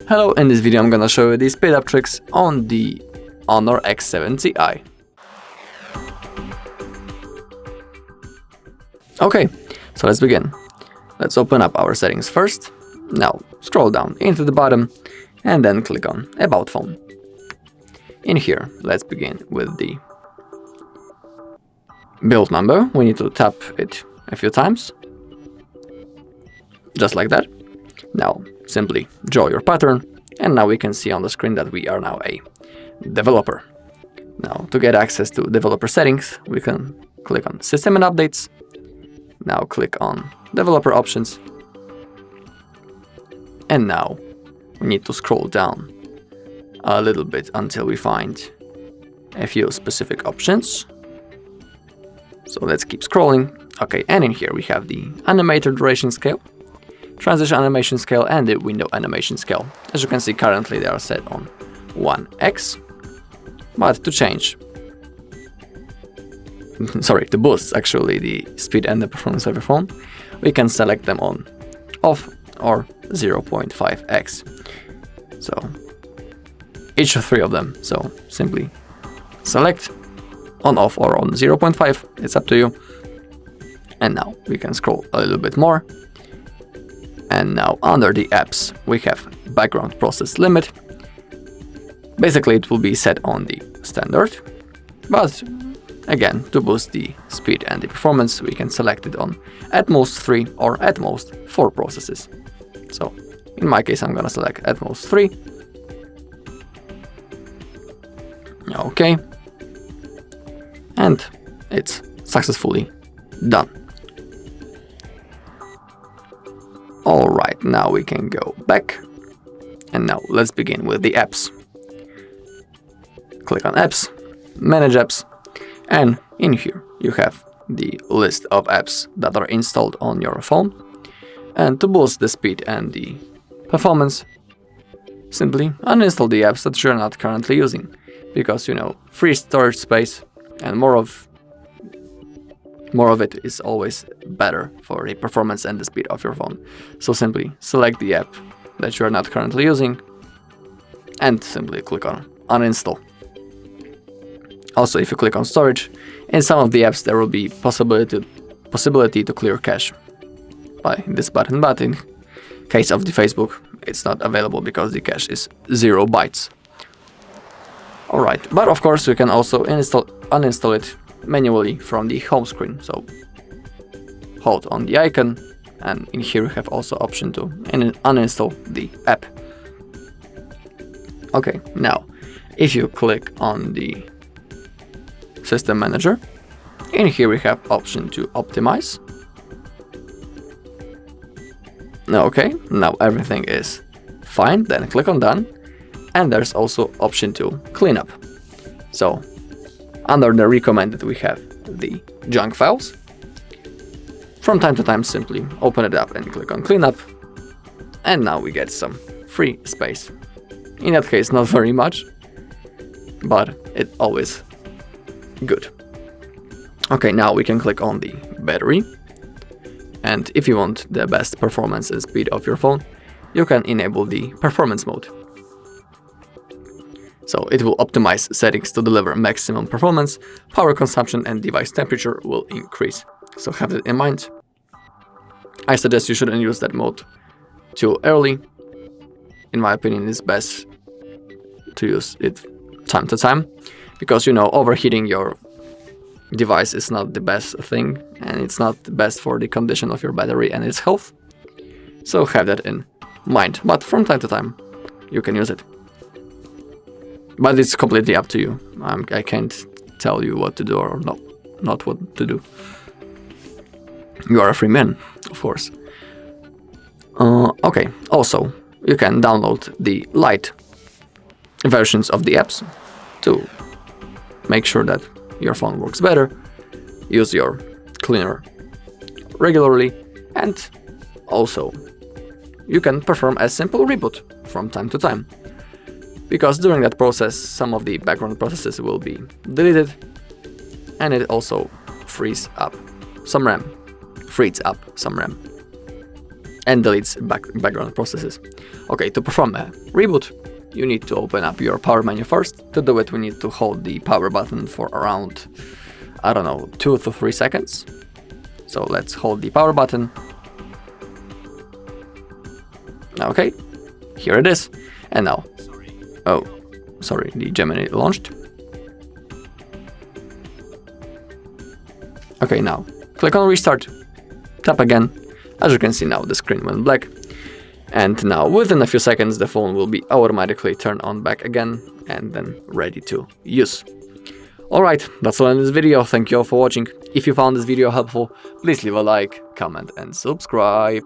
Hello, in this video I'm gonna show you the speed up tricks on the HONOR X70i. Okay, so let's begin. Let's open up our settings first. Now scroll down into the bottom and then click on About Phone. In here, let's begin with the build number. We need to tap it a few times, just like that. Now simply draw your pattern, and now we can see on the screen that we are now a developer. Now to get access to developer settings, we can click on System and Updates. Now click on Developer Options, and now we need to scroll down a little bit until we find a few specific options. So let's keep scrolling. Okay, and in here we have the animator duration scale, transition animation scale, and the window animation scale. As you can see, currently they are set on 1x, but to change, to boost actually the speed and the performance of your phone, we can select them on off or 0.5x. So each of three of them. So simply select on off or on 0.5, it's up to you. And now we can scroll a little bit more. And now under the apps, we have background process limit. Basically, it will be set on the standard, but again, to boost the speed and the performance, we can select it on at most 3 or at most 4 processes. So in my case, I'm gonna select at most 3. Okay. And it's successfully done. Alright, now we can go back. And now let's begin with the apps. Click on Apps, Manage Apps, and in here you have the list of apps that are installed on your phone. And to boost the speed and the performance, simply uninstall the apps that you're not currently using, because free storage space and more of it is always better for the performance and the speed of your phone. So simply select the app that you are not currently using and simply click on uninstall. Also, if you click on storage, in some of the apps there will be possibility to clear cache by this button, but in case of the Facebook, it's not available because the cache is 0 bytes. Alright, but of course you can also uninstall it manually from the home screen. So hold on the icon, and in here you have also option to uninstall the app. Okay, now if you click on the System Manager, in here we have option to optimize. Okay, now everything is fine, then click on Done, and there's also option to clean up. So under the recommended we have the junk files. From time to time simply open it up and click on cleanup, and now we get some free space. In that case, not very much, but it's always good. Okay, now we can click on the battery, and if you want the best performance and speed of your phone, you can enable the performance mode. So it will optimize settings to deliver maximum performance, power consumption, and device temperature will increase. So have that in mind. I suggest you shouldn't use that mode too early. In my opinion, it's best to use it time to time, because overheating your device is not the best thing, and it's not the best for the condition of your battery and its health. So have that in mind, but from time to time you can use it. But it's completely up to you. I can't tell you what to do or not what to do. You are a free man, of course. Okay, also you can download the Lite versions of the apps to make sure that your phone works better, use your cleaner regularly, and also you can perform a simple reboot from time to time. Because during that process, some of the background processes will be deleted, and it also frees up some RAM. and deletes background processes. Okay, to perform a reboot, you need to open up your power menu first. To do it, we need to hold the power button for around, I don't know, 2 to 3 seconds. So let's hold the power button. Okay, here it is. And now, oh, sorry, the Gemini launched. Okay, now click on restart, tap again. As you can see now, the screen went black. And now within a few seconds, the phone will be automatically turned on back again and then ready to use. Alright, that's all in this video. Thank you all for watching. If you found this video helpful, please leave a like, comment and subscribe.